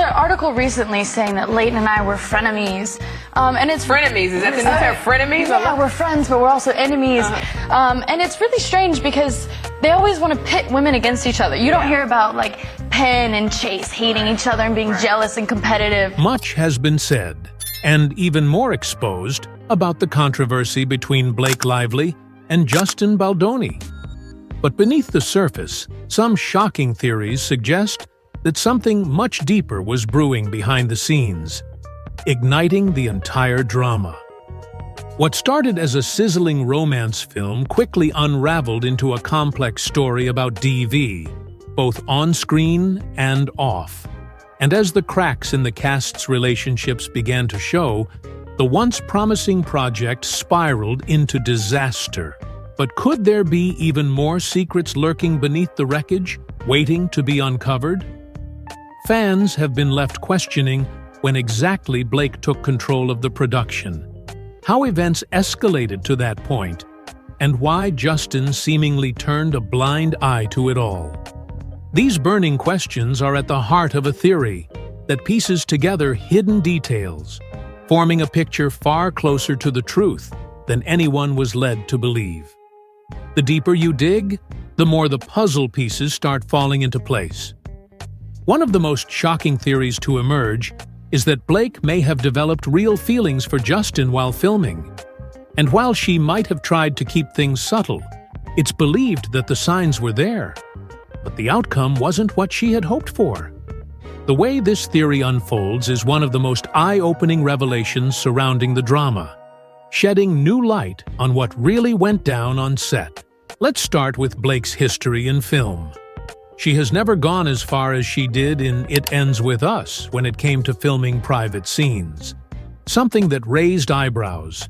an article recently saying that Leighton and I were frenemies. And it's frenemies. Is that the new term, frenemies? Yeah, we're friends, but we're also enemies. And it's really strange because they always want to pit women against each other. You don't hear about, like, Penn and Chase hating each other and being jealous and competitive. Much has been said, and even more exposed, about the controversy between Blake Lively and Justin Baldoni. But beneath the surface, some shocking theories suggest that something much deeper was brewing behind the scenes, igniting the entire drama. What started as a sizzling romance film quickly unraveled into a complex story about DV, both on-screen and off. And as the cracks in the cast's relationships began to show, the once promising project spiraled into disaster. But could there be even more secrets lurking beneath the wreckage, waiting to be uncovered? Fans have been left questioning when exactly Blake took control of the production, how events escalated to that point, and why Justin seemingly turned a blind eye to it all. These burning questions are at the heart of a theory that pieces together hidden details, forming a picture far closer to the truth than anyone was led to believe. The deeper you dig, the more the puzzle pieces start falling into place. One of the most shocking theories to emerge is that Blake may have developed real feelings for Justin while filming. And while she might have tried to keep things subtle, it's believed that the signs were there. But the outcome wasn't what she had hoped for. The way this theory unfolds is one of the most eye-opening revelations surrounding the drama, shedding new light on what really went down on set. Let's start with Blake's history in film. She has never gone as far as she did in It Ends With Us when it came to filming private scenes, something that raised eyebrows.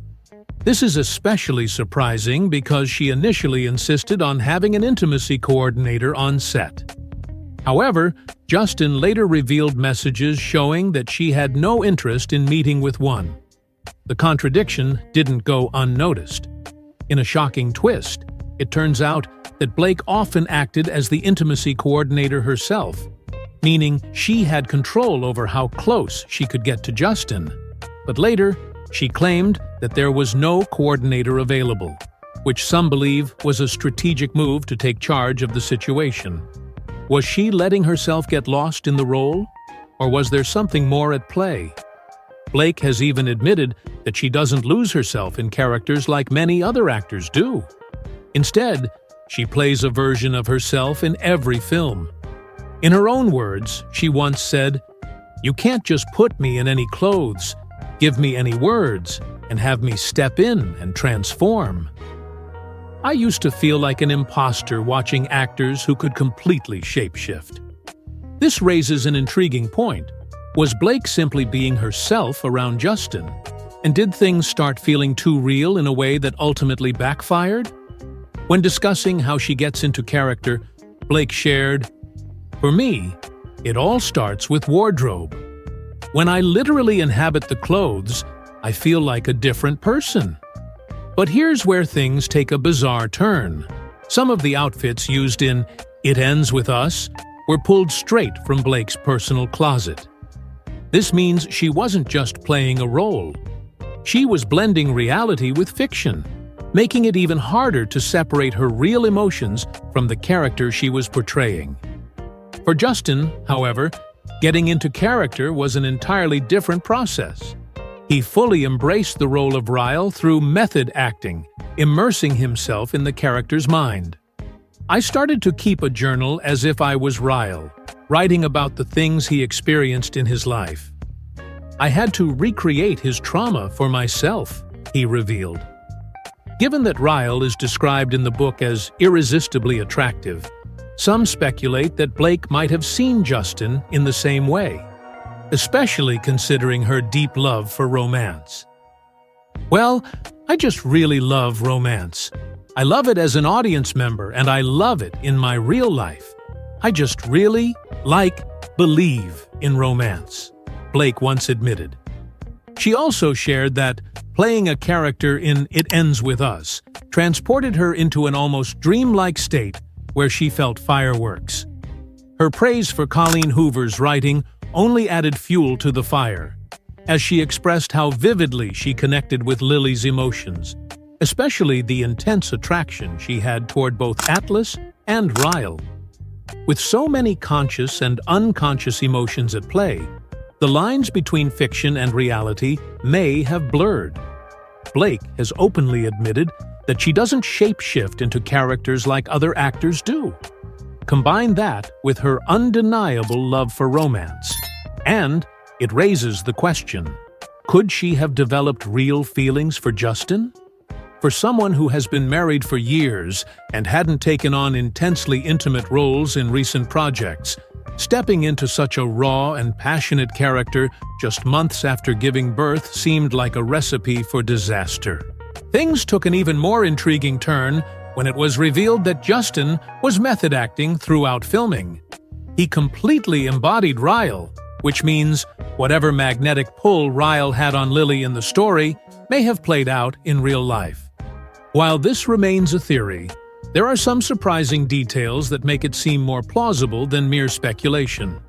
This is especially surprising because she initially insisted on having an intimacy coordinator on set. However, Justin later revealed messages showing that she had no interest in meeting with one. The contradiction didn't go unnoticed. In a shocking twist, it turns out that Blake often acted as the intimacy coordinator herself, meaning she had control over how close she could get to Justin. But later, she claimed that there was no coordinator available, which some believe was a strategic move to take charge of the situation. Was she letting herself get lost in the role, or was there something more at play? Blake has even admitted that she doesn't lose herself in characters like many other actors do. Instead, she plays a version of herself in every film. In her own words, she once said, "You can't just put me in any clothes, give me any words, and have me step in and transform." I used to feel like an imposter watching actors who could completely shapeshift. This raises an intriguing point. Was Blake simply being herself around Justin? And did things start feeling too real in a way that ultimately backfired? When discussing how she gets into character, Blake shared, "For me, it all starts with wardrobe. When I literally inhabit the clothes, I feel like a different person." But here's where things take a bizarre turn. Some of the outfits used in It Ends With Us were pulled straight from Blake's personal closet. This means she wasn't just playing a role. She was blending reality with fiction, making it even harder to separate her real emotions from the character she was portraying. For Justin, however, getting into character was an entirely different process. He fully embraced the role of Ryle through method acting, immersing himself in the character's mind. "I started to keep a journal as if I was Ryle, writing about the things he experienced in his life. I had to recreate his trauma for myself," he revealed. Given that Ryle is described in the book as irresistibly attractive, some speculate that Blake might have seen Justin in the same way, especially considering her deep love for romance. "Well, I just really love romance. I love it as an audience member, and I love it in my real life. I just really believe in romance," Blake once admitted. She also shared that playing a character in It Ends With Us transported her into an almost dreamlike state where she felt fireworks. Her praise for Colleen Hoover's writing only added fuel to the fire, as she expressed how vividly she connected with Lily's emotions, especially the intense attraction she had toward both Atlas and Ryle. With so many conscious and unconscious emotions at play, the lines between fiction and reality may have blurred. Blake has openly admitted that she doesn't shape-shift into characters like other actors do. Combine that with her undeniable love for romance, and it raises the question, could she have developed real feelings for Justin? For someone who has been married for years and hadn't taken on intensely intimate roles in recent projects, stepping into such a raw and passionate character just months after giving birth seemed like a recipe for disaster. Things took an even more intriguing turn when it was revealed that Justin was method acting throughout filming. He completely embodied Ryle, which means whatever magnetic pull Ryle had on Lily in the story may have played out in real life. While this remains a theory, there are some surprising details that make it seem more plausible than mere speculation.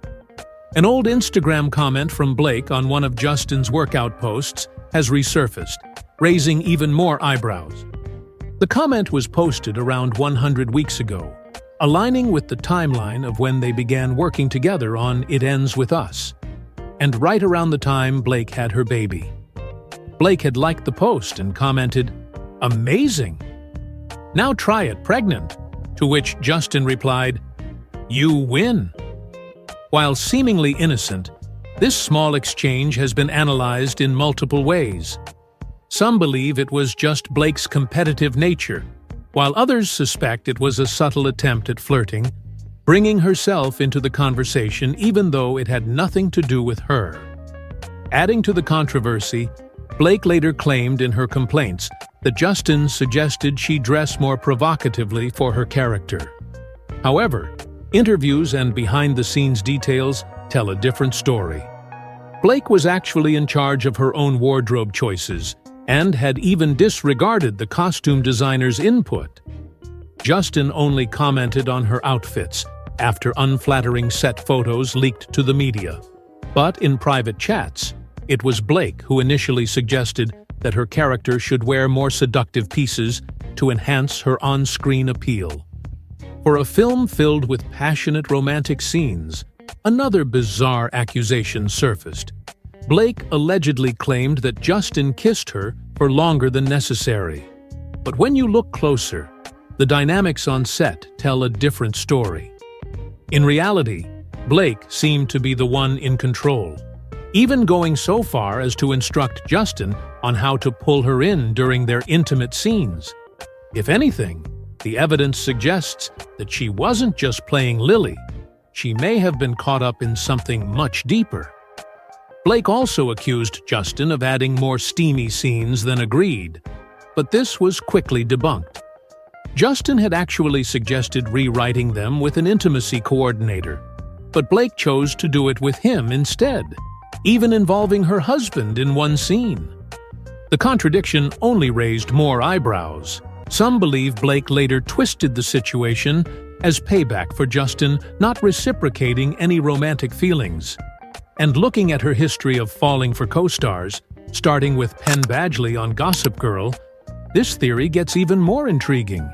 An old Instagram comment from Blake on one of Justin's workout posts has resurfaced, raising even more eyebrows. The comment was posted around 100 weeks ago, aligning with the timeline of when they began working together on It Ends With Us, and right around the time Blake had her baby. Blake had liked the post and commented, "Amazing! Now try it pregnant," to which Justin replied, "You win." While seemingly innocent, this small exchange has been analyzed in multiple ways. Some believe it was just Blake's competitive nature, while others suspect it was a subtle attempt at flirting, bringing herself into the conversation even though it had nothing to do with her. Adding to the controversy, Blake later claimed in her complaints that Justin suggested she dress more provocatively for her character. However, interviews and behind-the-scenes details tell a different story. Blake was actually in charge of her own wardrobe choices and had even disregarded the costume designer's input. Justin only commented on her outfits after unflattering set photos leaked to the media. But in private chats, it was Blake who initially suggested that her character should wear more seductive pieces to enhance her on-screen appeal. For a film filled with passionate romantic scenes, another bizarre accusation surfaced. Blake allegedly claimed that Justin kissed her for longer than necessary. But when you look closer, the dynamics on set tell a different story. In reality, Blake seemed to be the one in control, even going so far as to instruct Justin on how to pull her in during their intimate scenes. If anything, the evidence suggests that she wasn't just playing Lily. She may have been caught up in something much deeper. Blake also accused Justin of adding more steamy scenes than agreed, but this was quickly debunked. Justin had actually suggested rewriting them with an intimacy coordinator, but Blake chose to do it with him instead, even involving her husband in one scene. The contradiction only raised more eyebrows. Some believe Blake later twisted the situation as payback for Justin not reciprocating any romantic feelings. And looking at her history of falling for co-stars, starting with Penn Badgley on Gossip Girl, this theory gets even more intriguing.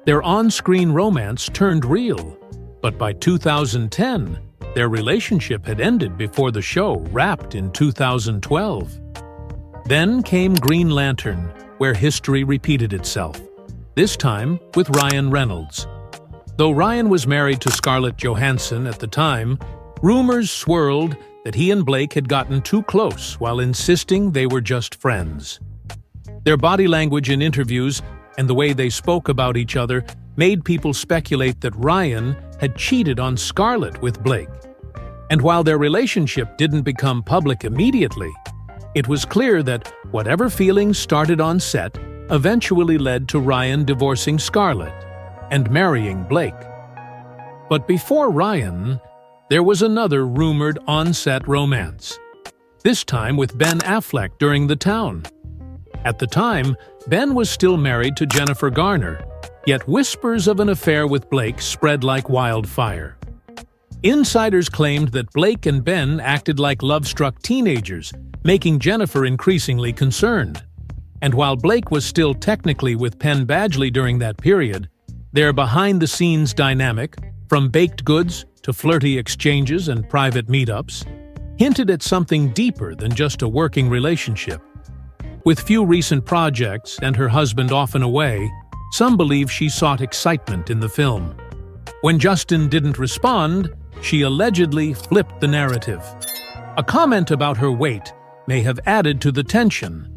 Their on-screen romance turned real, but by 2010, their relationship had ended before the show wrapped in 2012. Then came Green Lantern, where history repeated itself, this time with Ryan Reynolds. Though Ryan was married to Scarlett Johansson at the time, rumors swirled that he and Blake had gotten too close while insisting they were just friends. Their body language in interviews and the way they spoke about each other made people speculate that Ryan had cheated on Scarlett with Blake. And while their relationship didn't become public immediately, it was clear that whatever feelings started on set eventually led to Ryan divorcing Scarlett and marrying Blake. But before Ryan, there was another rumored on-set romance, this time with Ben Affleck during The Town. At the time, Ben was still married to Jennifer Garner, yet whispers of an affair with Blake spread like wildfire. Insiders claimed that Blake and Ben acted like love-struck teenagers, making Jennifer increasingly concerned. And while Blake was still technically with Penn Badgley during that period, their behind-the-scenes dynamic, from baked goods to flirty exchanges and private meetups, hinted at something deeper than just a working relationship. With few recent projects and her husband often away, some believe she sought excitement in the film. When Justin didn't respond, she allegedly flipped the narrative. A comment about her weight may have added to the tension,